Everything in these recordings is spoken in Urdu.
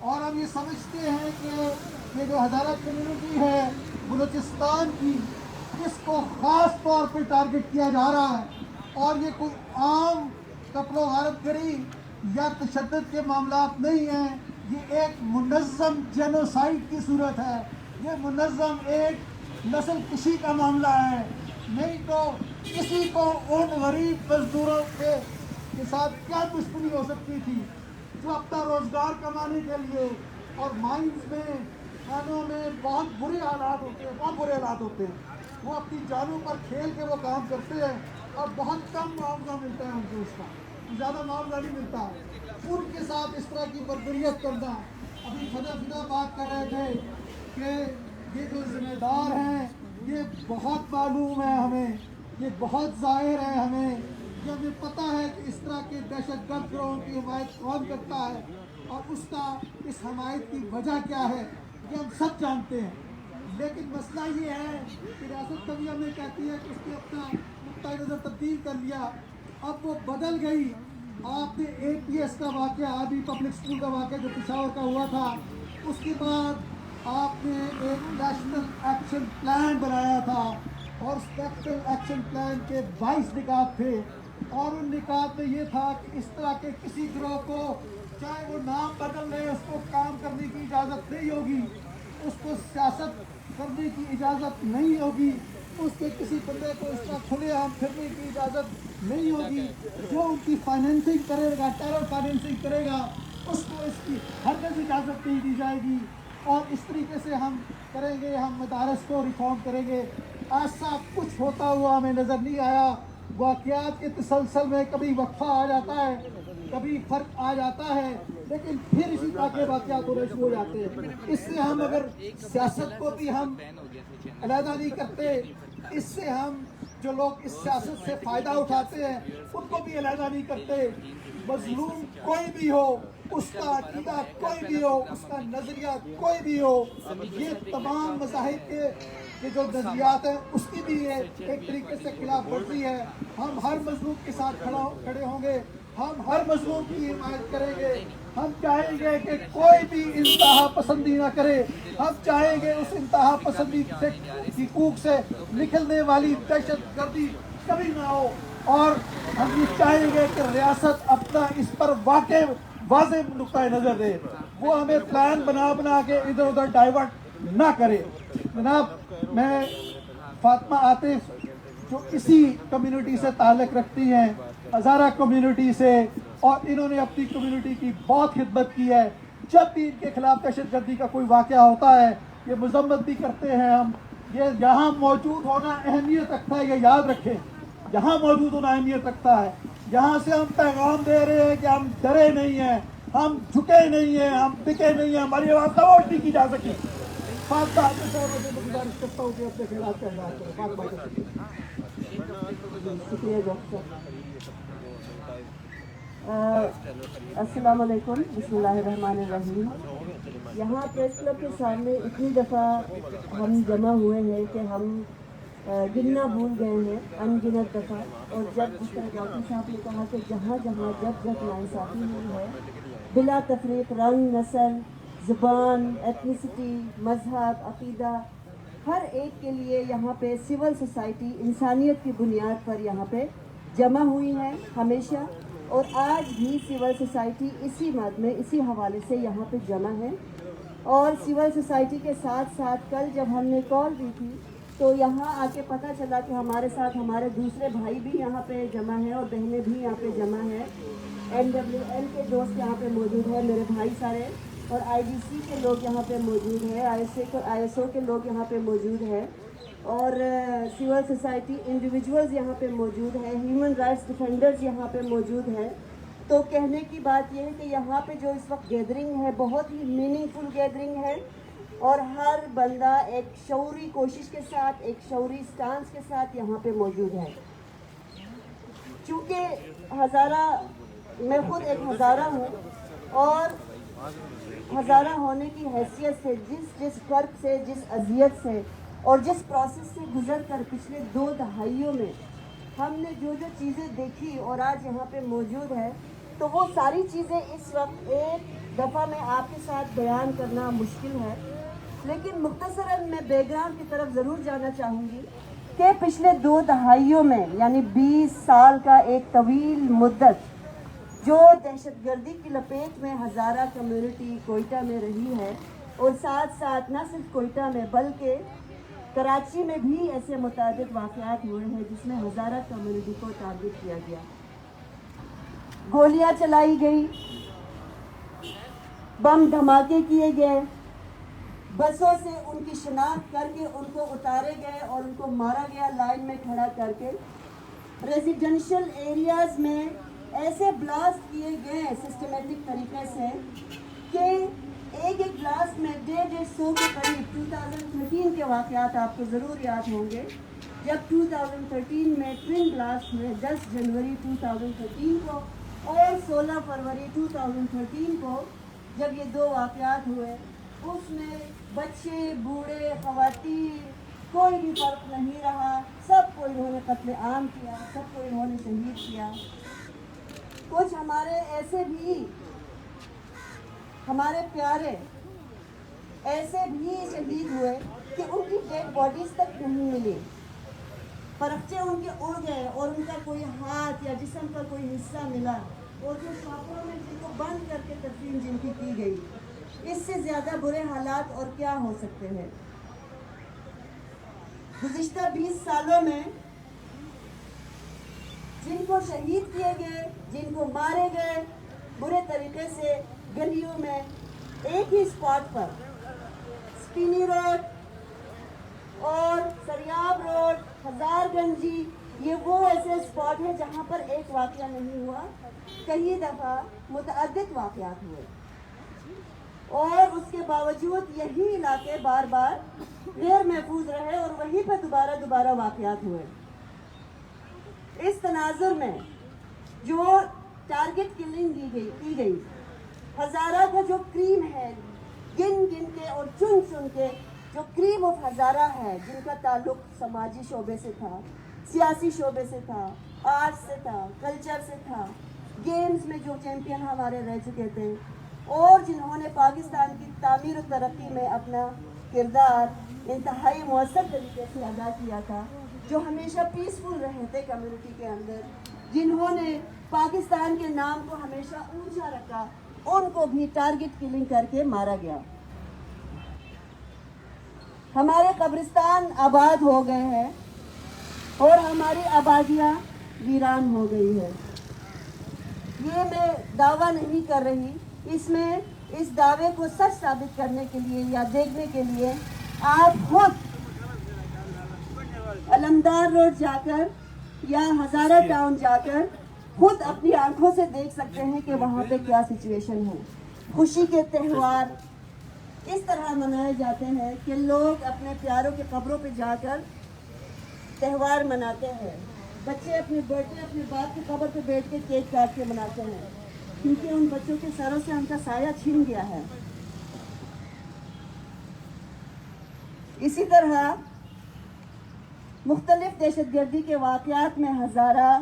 اور ہم یہ سمجھتے ہیں کہ یہ جو ہزارہ کمیونٹی ہے بلوچستان کی، اس کو خاص طور پہ ٹارگٹ کیا جا رہا ہے، اور یہ کوئی عام قتل و غارت گری یا تشدد کے معاملات نہیں ہیں، یہ ایک منظم جینوسائیڈ کی صورت ہے، یہ منظم ایک نسل کشی کا معاملہ ہے۔ نہیں تو کسی کو ان غریب مزدوروں کے ساتھ کیا دشمنی ہو سکتی تھی جو اپنا روزگار کمانے کے لیے، اور مائنز میں، خانوں میں بہت برے حالات ہوتے ہیں، وہ اپنی جانوں پر کھیل کے وہ کام کرتے ہیں، اور بہت کم معاوضہ ملتا ہے ان کو، اس کا زیادہ معاوضہ نہیں ملتا ہے۔ ان کے ساتھ اس طرح کی بربریت کرنا، ابھی فدا بات کر رہے تھے کہ یہ جو ذمہ دار ہیں یہ بہت معلوم ہے ہمیں، یہ بہت ظاہر ہے ہمیں، کہ ہمیں پتہ ہے کہ اس طرح کے دہشت گرد گروہوں کی حمایت کون کرتا ہے، اور اس حمایت کی وجہ کیا ہے، یہ ہم سب جانتے ہیں۔ لیکن مسئلہ یہ ہے کہ ریاست کبھی ہمیں کہتی ہے کہ اس نے اپنا نقطۂ نظر تبدیل کر لیا، اب وہ بدل گئی۔ آپ نے اے پی ایس کا واقعہ، آدھی پبلک اسکول کا واقعہ جو پشاور کا ہوا تھا، اس کے بعد آپ نے ایک نیشنل ایکشن پلان بنایا تھا، اور اس نیشنل ایکشن پلان کے 22 نکات تھے، اور ان نکات میں یہ تھا کہ اس طرح کے کسی گروہ کو، چاہے وہ نام بدل لے، اس کو کام کرنے کی اجازت نہیں ہوگی، اس کو سیاست کرنے کی اجازت نہیں ہوگی، اس کے کسی بندے کو اس طرح کھلے عام پھرنے کی اجازت نہیں ہوگی، جو ان کی فائنینسنگ کرے گا، ٹیرر فائنینسنگ کرے گا، اس کو اس کی ہرگز اجازت نہیں دی جائے گی۔ اور اس طریقے سے ہم کریں گے، ہم مدارس کو ریفارم کریں گے۔ ایسا کچھ ہوتا ہوا ہمیں نظر نہیں آیا۔ واقعات کے تسلسل میں کبھی وقفہ آ جاتا ہے، کبھی فرق آ جاتا ہے، لیکن پھر اسی طرح کے واقعات ہونے شروع ہو جاتے ہیں۔ اس سے ہم اگر سیاست کو بھی ہم علیحدہ نہیں کرتے، اس سے ہم جو لوگ اس سیاست سے فائدہ اٹھاتے ہیں ان کو بھی علیحدہ نہیں کرتے۔ مظلوم کوئی بھی ہو، اس کا عقیدہ کوئی بھی ہو، اس کا نظریہ کوئی بھی ہو، یہ تمام مذاہب کے جو نظریات ہیں اس کی بھی ایک طریقے سے خلاف ورزی ہے۔ ہم ہر مظلوم کے ساتھ کھڑے ہوں گے، ہم ہر مظلوم کی حمایت کریں گے۔ ہم چاہیں گے کہ کوئی بھی انتہا پسندی نہ کرے، ہم چاہیں گے اس انتہا پسندی سے حقوق سے نکلنے والی دہشت گردی کبھی نہ ہو، اور ہم یہ چاہیں گے کہ ریاست اپنا اس پر واضح نقطۂ نظر دے، وہ ہمیں پلان بنا کے ادھر ادھر ڈائیورٹ نہ کرے۔ جناب، میں فاطمہ عاطف جو اسی کمیونٹی سے تعلق رکھتی ہیں، ہزارہ کمیونٹی سے، اور انہوں نے اپنی کمیونٹی کی بہت خدمت کی ہے، جب بھی ان کے خلاف دہشت گردی کا کوئی واقعہ ہوتا ہے یہ مذمت بھی کرتے ہیں ہم۔ یہ یہاں موجود ہونا اہمیت رکھتا ہے، یہ یاد رکھیں، یہاں موجود ہونا اہمیت رکھتا ہے۔ یہاں سے ہم پیغام دے رہے ہیں کہ ہم ڈرے نہیں ہیں، ہم جھکے نہیں ہیں، ہم بکے نہیں ہیں، ہماری آواز خاموش نہیں کی جا سکی۔ فاطمہ عاطف صاحب سے گزارش کرتا ہوں کہ اپنے خیالات کا اظہار کریں۔ فاطمہ عاطف۔ شکریہ ڈاکٹر صاحب۔ السلام علیکم، بسم اللہ الرحمن الرحیم۔ یہاں پریس کلب کے سامنے اتنی دفعہ ہم جمع ہوئے ہیں کہ ہم گننا بھول گئے ہیں، ان گنت دفعہ، اور جب جس طرح ڈاکٹر صاحب نے کہا کہ جہاں جہاں جب ناانصافی ہوئی ہے، بلا تفریق رنگ، نسل، زبان، ایتھنیسٹی، مذہب، عقیدہ، ہر ایک کے لیے یہاں پہ سول سوسائٹی انسانیت کی بنیاد پر یہاں پہ جمع ہوئی ہے ہمیشہ، اور آج بھی سول سوسائٹی اسی مد میں، اسی حوالے سے یہاں پہ جمع ہے۔ اور سول سوسائٹی کے ساتھ ساتھ کل جب ہم نے کال دی تھی تو یہاں آ کے پتہ چلا کہ ہمارے ساتھ ہمارے دوسرے بھائی بھی یہاں پہ جمع ہیں، اور بہنیں بھی یہاں پہ جمع ہیں۔ NWL کے دوست یہاں پہ موجود ہیں، میرے بھائی سارے، اور IDC کے لوگ یہاں پہ موجود ہیں، ISO کے لوگ یہاں پہ موجود ہیں، اور سول سوسائٹی انڈیویجولز یہاں پہ موجود ہیں، ہیومن رائٹس ڈیفینڈرز یہاں پہ موجود ہیں۔ تو کہنے کی بات یہ ہے کہ یہاں پہ جو اس وقت گیدرنگ ہے بہت ہی میننگ فل گیدرنگ ہے، اور ہر بندہ ایک شعوری کوشش کے ساتھ، ایک شعوری سٹانس کے ساتھ یہاں پہ موجود ہے۔ چونکہ ہزارہ، میں خود ایک ہزارہ ہوں، اور ہزارہ ہونے کی حیثیت سے جس فرق سے، جس اذیت سے اور جس پروسیس سے گزر کر پچھلے 2 دہائیوں میں ہم نے جو چیزیں دیکھی اور آج یہاں پہ موجود ہے، تو وہ ساری چیزیں اس وقت ایک دفعہ میں آپ کے ساتھ بیان کرنا مشکل ہے، لیکن مختصراً میں بیک گراؤنڈ کی طرف ضرور جانا چاہوں گی کہ پچھلے 2 دہائیوں میں یعنی 20 سال کا ایک طویل مدت جو دہشت گردی کی لپیٹ میں ہزارہ کمیونٹی کوئٹہ میں رہی ہے، اور ساتھ ساتھ نہ صرف کوئٹہ میں بلکہ کراچی میں بھی ایسے متعدد واقعات ہوئے ہیں جس میں ہزارہ کمیونٹی کو ٹارگٹ کیا گیا، گولیاں چلائی گئی، بم دھماکے کیے گئے، بسوں سے ان کی شناخت کر کے ان کو اتارے گئے اور ان کو مارا گیا لائن میں کھڑا کر کے، ریزیڈینشل ایریاز میں ایسے بلاسٹ کیے گئے سسٹمیٹک طریقے سے کہ ایک بلاسٹ میں 150 کے قریب 2013 کے واقعات آپ کو ضرور یاد ہوں گے، جب 2013 میں ٹوین بلاسٹ میں 10 جنوری 2013 کو اور 16 فروری 2013 کو جب یہ 2 واقعات ہوئے، اس میں بچے، بوڑھے، خواتین کوئی بھی فرق نہیں رہا، سب کو انہوں نے قتل عام کیا، سب کو انہوں نے شہید کیا۔ کچھ ہمارے ایسے بھی ہمارے پیارے ایسے بھی شہید ہوئے کہ ان کی ڈیڈ باڈیز تک نہیں ملی، پرچے ان کے اڑ گئے اور ان کا کوئی ہاتھ یا جسم کا کوئی حصہ ملا، اور جو شاپوں میں جن کو بند کر کے تدفین جن کی گئی۔ اس سے زیادہ برے حالات اور کیا ہو سکتے ہیں؟ گزشتہ 20 سالوں میں جن کو شہید کیے گئے، جن کو مارے گئے برے طریقے سے گلیوں میں، ایک ہی اسپاٹ پر سپینی روڈ اور سریاب روڈ، ہزار گنجی، یہ وہ ایسے اسپاٹ ہیں جہاں پر ایک واقعہ نہیں ہوا، کئی دفعہ متعدد واقعات ہوئے، اور اس کے باوجود یہی علاقے بار بار غیر محفوظ رہے اور وہیں پہ دوبارہ واقعات ہوئے۔ اس تناظر میں جو ٹارگٹ کلنگ کی گئی، ہزارہ کا جو کریم ہے، گن کے اور چن کے جو کریم آف ہزارہ ہے، جن کا تعلق سماجی شعبے سے تھا، سیاسی شعبے سے تھا، آرٹس سے تھا، کلچر سے تھا، گیمز میں جو چیمپئن ہمارے رہ چکے تھے، اور جنہوں نے پاکستان کی تعمیر و ترقی میں اپنا کردار انتہائی مؤثر طریقے سے ادا کیا تھا، جو ہمیشہ پیسفل رہے تھے کمیونٹی کے اندر، جنہوں نے پاکستان کے نام کو ہمیشہ اونچا رکھا، ان کو بھی ٹارگٹ کلنگ کر کے مارا گیا۔ ہمارے قبرستان آباد ہو گئے ہیں اور ہماری آبادیاں ویران ہو گئی ہے۔ یہ میں دعویٰ نہیں کر رہی، اس دعوے کو سچ ثابت کرنے کے لیے یا دیکھنے کے لیے آپ خود علمدار روڈ جا کر یا ہزارہ ٹاؤن جا کر خود اپنی آنکھوں سے دیکھ سکتے ہیں کہ وہاں پہ کیا سچویشن ہے۔ خوشی کے تہوار اس طرح منائے جاتے ہیں کہ لوگ اپنے پیاروں کے قبروں پہ جا کر تہوار مناتے ہیں، بچے اپنے برتھ ڈے اپنے باپ کی قبر پہ بیٹھ کے کیک کاٹ کے مناتے ہیں، کیونکہ ان بچوں کے سروں سے ان کا سایہ چھن گیا ہے۔ اسی طرح مختلف دہشت گردی کے واقعات میں ہزارہ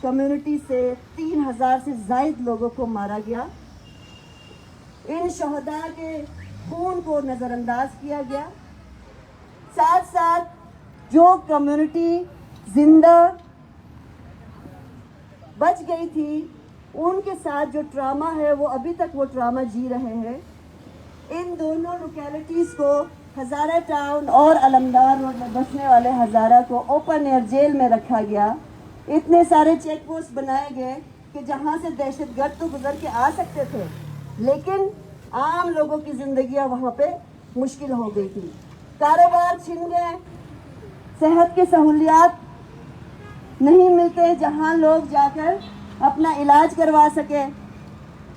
کمیونٹی سے 3000 سے زائد لوگوں کو مارا گیا، ان شہداء کے خون کو نظر انداز کیا گیا، ساتھ ساتھ جو کمیونٹی زندہ بچ گئی تھی ان کے ساتھ جو ٹراما ہے وہ ابھی تک وہ ٹراما جی رہے ہیں۔ ان دونوں لوکیلٹیز کو ہزارہ ٹاؤن اور علمدار روڈ میں بسنے والے ہزارہ کو اوپن ایئر جیل میں رکھا گیا، اتنے سارے چیک پوسٹ بنائے گئے کہ جہاں سے دہشت گرد تو گزر کے آ سکتے تھے، لیکن عام لوگوں کی زندگیاں وہاں پہ مشکل ہو گئی تھی، کاروبار چھن گئے، صحت کی سہولیات نہیں ملتے جہاں لوگ جا کر اپنا علاج کروا سکے،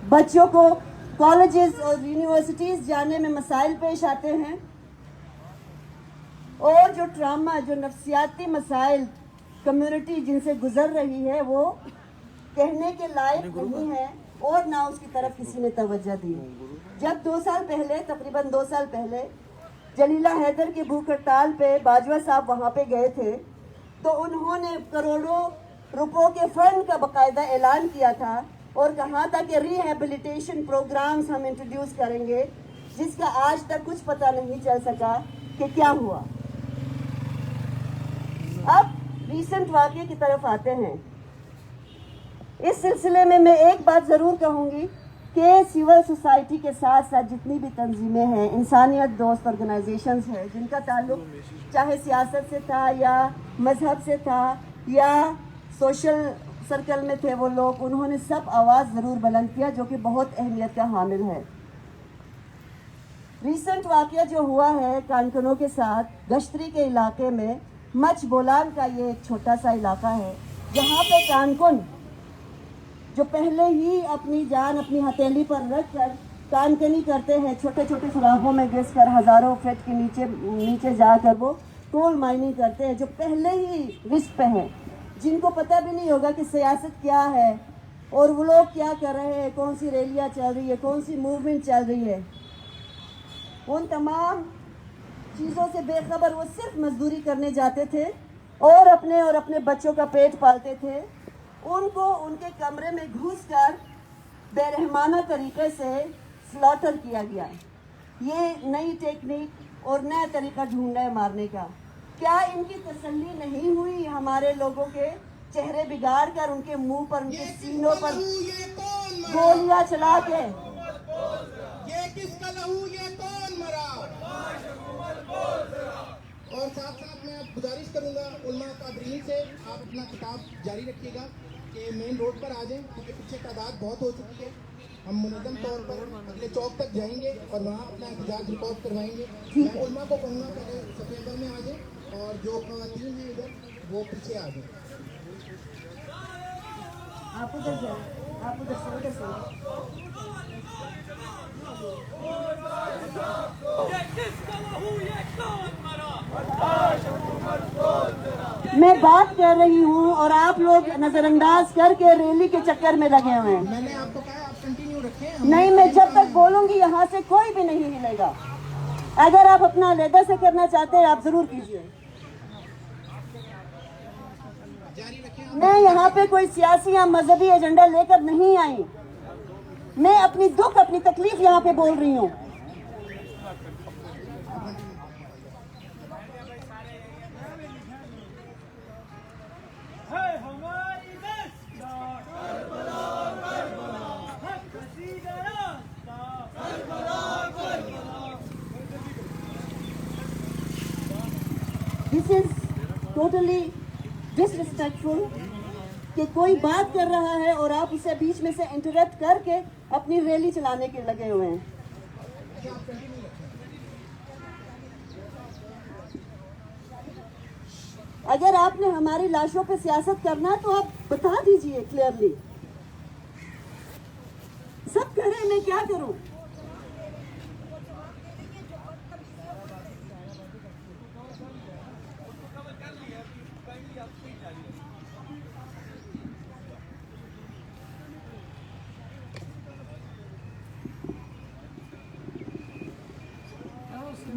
بچوں کو کالجز اور یونیورسٹیز جانے میں مسائل پیش آتے ہیں، اور جو ٹراما، جو نفسیاتی مسائل کمیونٹی جن سے گزر رہی ہے وہ کہنے کے لائق نہیں ہے، اور نہ اس کی طرف کسی نے توجہ دی۔ جب 2 سال پہلے، تقریباً 2 سال پہلے جلیلہ حیدر کی بھوک ہڑتال پہ باجوہ صاحب وہاں پہ گئے تھے تو انہوں نے کروڑوں روپوں کے فنڈ کا باقاعدہ اعلان کیا تھا، اور کہا تھا کہ ریہیبلیٹیشن پروگرامز ہم انٹروڈیوس کریں گے، جس کا آج تک کچھ پتہ نہیں چل سکا کہ کیا ہوا۔ اب ریسنٹ واقعے کی طرف آتے ہیں۔ اس سلسلے میں ایک بات ضرور کہوں گی کہ سول سوسائٹی کے ساتھ ساتھ جتنی بھی تنظیمیں ہیں، انسانیت دوست آرگنائزیشنز ہیں، جن کا تعلق چاہے سیاست سے تھا یا مذہب سے تھا یا سوشل سرکل میں تھے وہ لوگ، انہوں نے سب آواز ضرور بلند کیا، جو کہ بہت اہمیت کا حامل ہے۔ ریسنٹ واقعہ جو ہوا ہے کانکنوں کے ساتھ گشتری کے علاقے میں، مچ بولان کا یہ ایک چھوٹا سا علاقہ ہے، جہاں پہ کانکن جو پہلے ہی اپنی جان اپنی ہتھیلی پر رکھ کر کانکنی کرتے ہیں، چھوٹے چھوٹے سوراخوں میں گھس کر ہزاروں فٹ کے نیچے جا کر وہ کول مائننگ کرتے ہیں، جو پہلے ہی رسک پہ ہیں، جن کو پتہ بھی نہیں ہوگا کہ سیاست کیا ہے اور وہ لوگ کیا کر رہے ہیں، کون سی ریلیاں چل رہی ہے، کون سی موومنٹ چل رہی ہے۔ ان تمام چیزوں سے بے خبر وہ صرف مزدوری کرنے جاتے تھے اور اپنے بچوں کا پیٹ پالتے تھے۔ ان کو ان کے کمرے میں گھس کر بے رحمانہ طریقے سے سلاٹر کیا گیا۔ یہ نئی ٹیکنیک اور نیا طریقہ ڈھونڈا ہے مارنے کا۔ کیا ان کی تسلی نہیں ہوئی ہمارے لوگوں کے چہرے بگاڑ کر، ان کے منہ پر، ان کے سینوں پر گولیاں چلا کے؟ یہ کس کا لہو، یہ کون مرا؟ اور ساتھ ساتھ میں گزارش کروں گا علماء قادرین سے، آپ اپنا خطاب جاری رکھیے گا کہ مین روڈ پر آ جائیں، کیونکہ پیچھے تعداد بہت ہو چکی ہے۔ ہم منظم طور پر اگلے چوک تک جائیں گے اور وہاں اپنا احتجاج ریکارڈ کروائیں گے۔ میں علماء کو کہوں گا پہلے صف اول میں آ جائیں، اور جو خواتین ہیں ادھر وہ پیچھے آ جائیں۔ آپ ادھر جائیں، آپ ادھر سے ادھر سے۔ میں بات کر رہی ہوں اور آپ لوگ نظر انداز کر کے ریلی کے چکر میں لگے ہوئے ہیں۔ میں نے آپ کو کہا آپ کنٹینیو رکھیں۔ نہیں، میں جب تک بولوں گی یہاں سے کوئی بھی نہیں ہلے گا۔ اگر آپ اپنا علیحدہ سے کرنا چاہتے ہیں آپ ضرور کیجیے۔ میں یہاں پہ کوئی سیاسی یا مذہبی ایجنڈا لے کر نہیں آئی، میں اپنی دکھ اپنی تکلیف یہاں پہ بول رہی ہوں۔ This is totally disrespectful کہ کوئی بات کر رہا ہے اور آپ اسے بیچ میں سے انٹرپٹ کر کے اپنی ریلی چلانے کے لگے ہوئے ہیں۔ اگر آپ نے ہماری لاشوں پہ سیاست کرنا تو آپ بتا دیجئے کلیئرلی۔ سب کریں، میں کیا کروں؟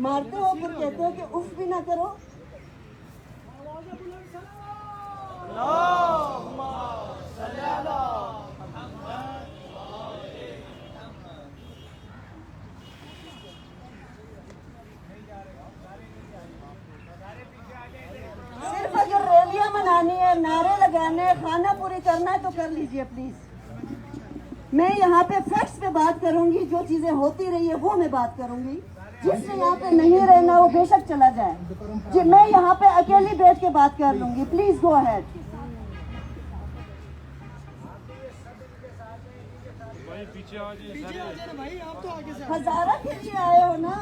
مارتے ہو پھر کہتے ہو کہ اف بھی نہ کرو۔ صرف اگر ریلیاں منانی ہے، نعرے لگانے، خانہ پوری کرنا ہے تو کر لیجئے پلیز۔ میں یہاں پہ فیکٹس پہ بات کروں گی، جو چیزیں ہوتی رہی ہے وہ میں بات کروں گی۔ جس سے یہاں پہ نہیں رہنا وہ بے شک چلا جائے۔ جی میں یہاں پہ اکیلی بیٹھ کے بات کر لوں گی، پلیز گو اہیڈ۔ ہزارہ پیچھے آئے ہو نا،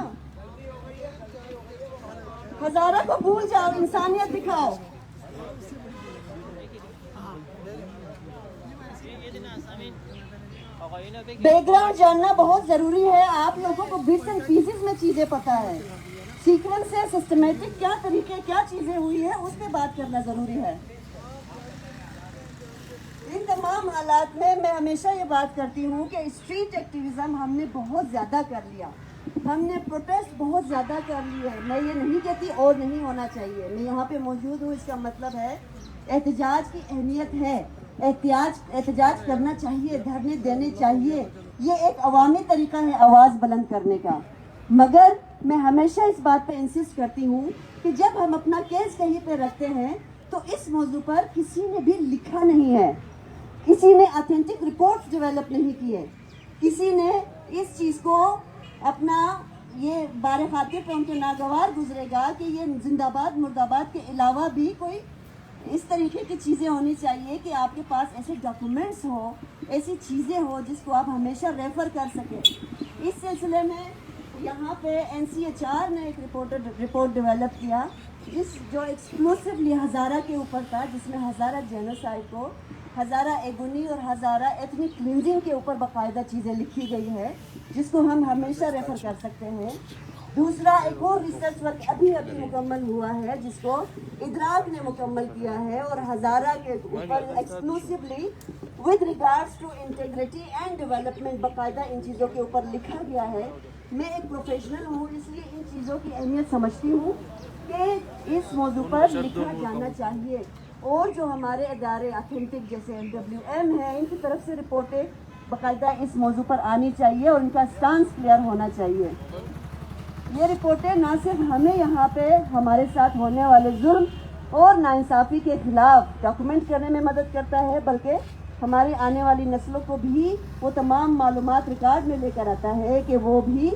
ہزارہ کو بھول جاؤ، انسانیت دکھاؤ۔ بیک گراؤنڈ جاننا بہت ضروری ہے۔ آپ لوگوں کو بٹس اینڈ پیسز میں چیزیں پتہ ہے، سیکوینس سے سسٹمیٹک کیا طریقے کیا چیزیں ہوئی ہیں اس پہ بات کرنا ضروری ہے۔ ان تمام حالات میں میں ہمیشہ یہ بات کرتی ہوں کہ اسٹریٹ ایکٹیویزم ہم نے بہت زیادہ کر لیا، ہم نے پروٹیسٹ بہت زیادہ کر لی ہے۔ میں یہ نہیں کہتی اور نہیں ہونا چاہیے، میں یہاں پہ موجود ہوں، اس کا مطلب ہے احتجاج کی اہمیت ہے، احتجاج کرنا چاہیے, دھرنے دینے چاہیے. یہ ایک عوامی طریقہ ہے آواز بلند کرنے کا. مگر میں ہمیشہ اس بات پہ انسسٹ کرتی ہوں کہ جب ہم اپنا کیس کہیں پہ رکھتے ہیں تو اس موضوع پر کسی نے بھی لکھا نہیں ہے, کسی نے اتھینٹک رپورٹس ڈیولپ نہیں کیے, کسی نے اس چیز کو اپنا یہ بار خاطر پہ ان کے ناگوار گزرے گا کہ یہ زندہ باد مرد آباد کے علاوہ بھی کوئی اس طریقے کی چیزیں ہونی چاہیے کہ آپ کے پاس ایسے ڈاکومنٹس ہو, ایسی چیزیں ہو جس کو آپ ہمیشہ ریفر کر سکیں. اس سلسلے میں یہاں پہ NCHR نے ایک رپورٹ ڈیولپ کیا جو ایکسکلوسیولی ہزارہ کے اوپر تھا, جس میں ہزارہ جینوسائیڈ کو, ہزارہ ایگونی اور ہزارہ ایتھنک کلینزنگ کے اوپر باقاعدہ چیزیں لکھی گئی ہے جس کو ہم ہمیشہ ریفر کر سکتے ہیں. دوسرا ایک اور ریسرچ ورک ابھی مکمل ہوا ہے جس کو ادراک نے مکمل کیا ہے, اور ہزارہ کے اوپر exclusively with regards to integrity and development باقاعدہ ان چیزوں کے اوپر لکھا گیا ہے. میں ایک پروفیشنل ہوں, اس لیے ان چیزوں کی اہمیت سمجھتی ہوں کہ اس موضوع پر لکھا جانا چاہیے, اور جو ہمارے ادارے اتھینٹک جیسے LWM ہے ان کی طرف سے رپورٹیں باقاعدہ اس موضوع پر آنی چاہیے اور ان کا اسٹانس کلیئر ہونا چاہیے. یہ رپورٹیں نہ صرف ہمیں یہاں پہ ہمارے ساتھ ہونے والے ظلم اور ناانصافی کے خلاف ڈاکومنٹ کرنے میں مدد کرتا ہے, بلکہ ہماری آنے والی نسلوں کو بھی وہ تمام معلومات ریکارڈ میں لے کر آتا ہے کہ وہ بھی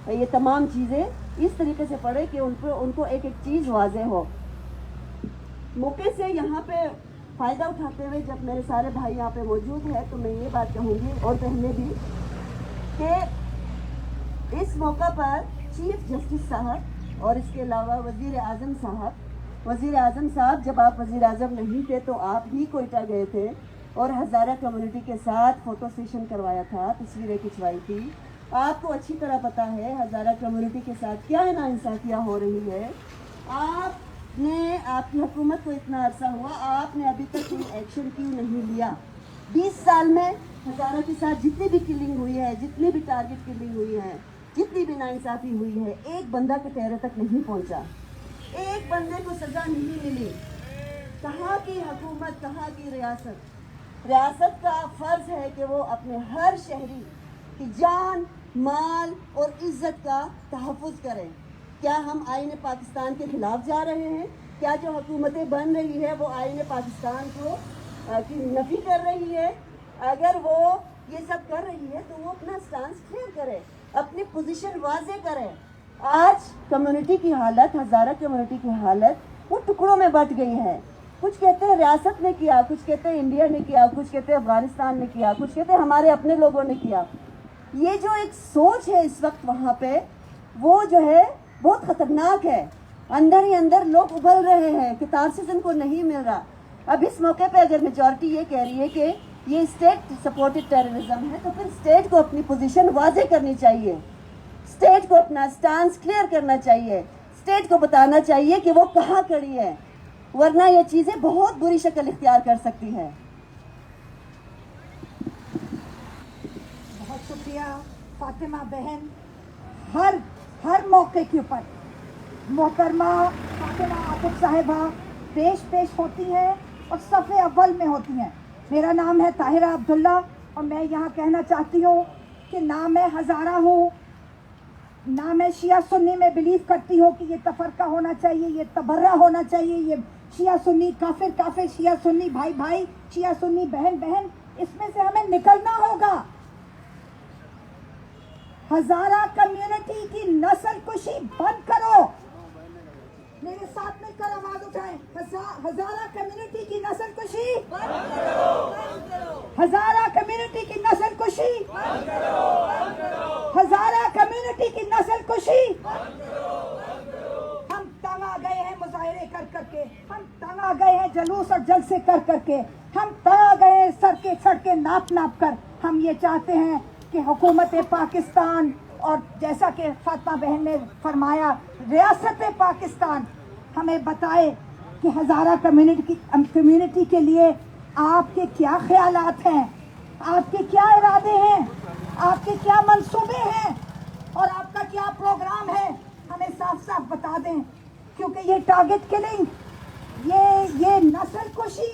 یہ تمام چیزیں اس طریقے سے پڑھے کہ ان کو ایک ایک چیز واضح ہو. موقع سے یہاں پہ فائدہ اٹھاتے ہوئے جب میرے سارے بھائی یہاں پہ موجود ہیں تو میں یہ بات کہوں گی اور بہنیں بھی کہ اس موقع پر چیف جسٹس صاحب اور اس کے علاوہ وزیر اعظم صاحب جب آپ وزیر اعظم نہیں تھے تو آپ ہی کوئٹہ گئے تھے اور ہزارہ کمیونٹی کے ساتھ فوٹو سیشن کروایا تھا, تصویریں کھنچوائی تھی. آپ کو اچھی طرح پتہ ہے ہزارہ کمیونٹی کے ساتھ کیا ناانصافیاں ہو رہی ہے. آپ کی حکومت کو اتنا عرصہ ہوا, آپ نے ابھی تک کوئی ایکشن کیوں نہیں لیا؟ 20 سال میں ہزارہ کے ساتھ جتنی بھی کلنگ ہوئی ہے, جتنی بھی ٹارگٹ کلنگ ہوئی ہے, جتنی بھی ناانصافی ہوئی ہے, ایک بندہ کے چہرے تک نہیں پہنچا, ایک بندے کو سزا نہیں ملی. کہاں کی حکومت, کہاں کی ریاست کا فرض ہے کہ وہ اپنے ہر شہری کی جان, مال اور عزت کا تحفظ کرے. کیا ہم آئین پاکستان کے خلاف جا رہے ہیں؟ کیا جو حکومتیں بن رہی ہے وہ آئین پاکستان کو کی نفی کر رہی ہے؟ اگر وہ یہ سب کر رہی ہے تو وہ اپنا سٹانس کلیئر کرے, اپنی پوزیشن واضح کرے. آج کمیونٹی کی حالت, ہزارہ کمیونٹی کی حالت وہ ٹکڑوں میں بٹ گئی ہے. کچھ کہتے ہیں ریاست نے کیا, کچھ کہتے ہیں انڈیا نے کیا, کچھ کہتے ہیں افغانستان نے کیا, کچھ کہتے ہیں ہمارے اپنے لوگوں نے کیا. یہ جو ایک سوچ ہے اس وقت وہاں پہ وہ جو ہے بہت خطرناک ہے. اندر ہی اندر لوگ ابل رہے ہیں, کتارسس ان کو نہیں مل رہا. اب اس موقع پہ اگر میجورٹی یہ کہہ رہی ہے کہ یہ اسٹیٹ سپورٹڈ ٹیررزم ہے تو پھر اسٹیٹ کو اپنی پوزیشن واضح کرنی چاہیے, اسٹیٹ کو اپنا سٹانس کلیئر کرنا چاہیے, اسٹیٹ کو بتانا چاہیے کہ وہ کہاں کھڑی ہے, ورنہ یہ چیزیں بہت بری شکل اختیار کر سکتی ہیں. بہت شکریہ فاطمہ بہن. ہر موقع کے اوپر محترمہ فاطمہ عاطف صاحبہ پیش ہوتی ہیں اور صف اول میں ہوتی ہیں. میرا نام ہے طاہرہ عبداللہ اور میں یہاں کہنا چاہتی ہوں کہ نہ میں ہزارہ ہوں, نہ میں شیعہ سنی میں بلیو کرتی ہوں کہ یہ تفرقہ ہونا چاہیے, یہ تبرہ ہونا چاہیے, یہ شیعہ سنی کافر, شیعہ سنی بھائی, شیعہ سنی بہن. اس میں سے ہمیں نکلنا ہوگا. ہزارہ کمیونٹی کی نسل کشی بند کرو. میرے ساتھ مل کر آواز اٹھائیں, ہزارہ کمیونٹی کی نسل کشی بند کرو. ہزارہ کمیونٹی کی نسل کشی بند کرو. ہزارہ کمیونٹی کی نسل کشی بند کرو. ہم تنگ آ گئے ہیں مظاہرے کر کے, ہم تنگ آ گئے ہیں جلوس اور جلسے کر کے, ہم تنگ آ گئے ہیں سڑکیں ناپ کر. ہم یہ چاہتے ہیں کہ حکومت پاکستان اور جیسا کہ فاطمہ بہن نے فرمایا ریاست پاکستان ہمیں بتائے کہ ہزارہ کمیونٹی کے لیے آپ کے کیا خیالات ہیں, آپ کے کیا ارادے ہیں, آپ کے کیا منصوبے ہیں اور آپ کا کیا پروگرام ہے. ہمیں صاف بتا دیں, کیونکہ یہ ٹارگٹ کلنگ, یہ نسل کشی,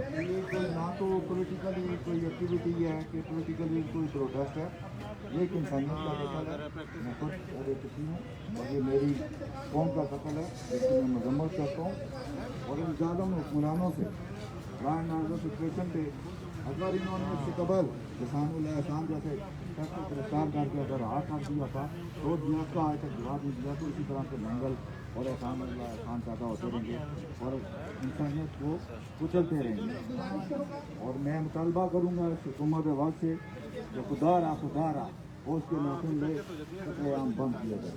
یہ کوئی نہ تو پولیٹیکلی کوئی ایکٹیویٹی ہے کہ پولیٹیکلی کوئی پروٹیسٹ ہے، یہ ایک انسانیت کا قتل ہے. میں خود کسی ہوں اور یہ میری قوم کا قتل ہے جس کی میں مذمت کرتا ہوں. اور ان ظالم حکمرانوں سے رائے نازو سچویشن پہ اگر انہوں نے اس سے قبل کسان الاحسان جیسے شخص کو گرفتار کر کے اگر رہا کر دیا تھا تو دیا کا آج تک جواب نہیں دیا، تو اسی طرح سے منگل اور احسان اللہ احسان پیدا ہوتے رہیں گے اور انسانیت کو کچلتے رہیں گے. اور میں مطالبہ کروں گا اس حکومت وقت سے جو خدا را اور اس کے محفل لے قتل عام بند کیا جائے.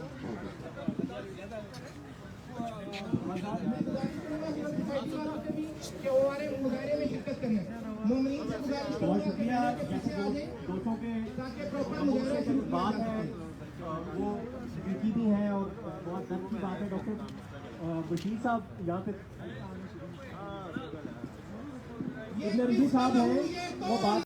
کہ وہ ہمارے مظاہرے میں شرکت کریں. مومنین سے گزارش کروں گا کہ پیچھے آ جائیں دوستوں کے تاکہ پراپر مظاہرہ شروع بات ہے وہ سنجیدگی بھی ہے اور بہت درد کی بات ہے. ڈاکٹر بشیر صاحب یہاں پہ ابن رضی صاحب ہیں وہ بات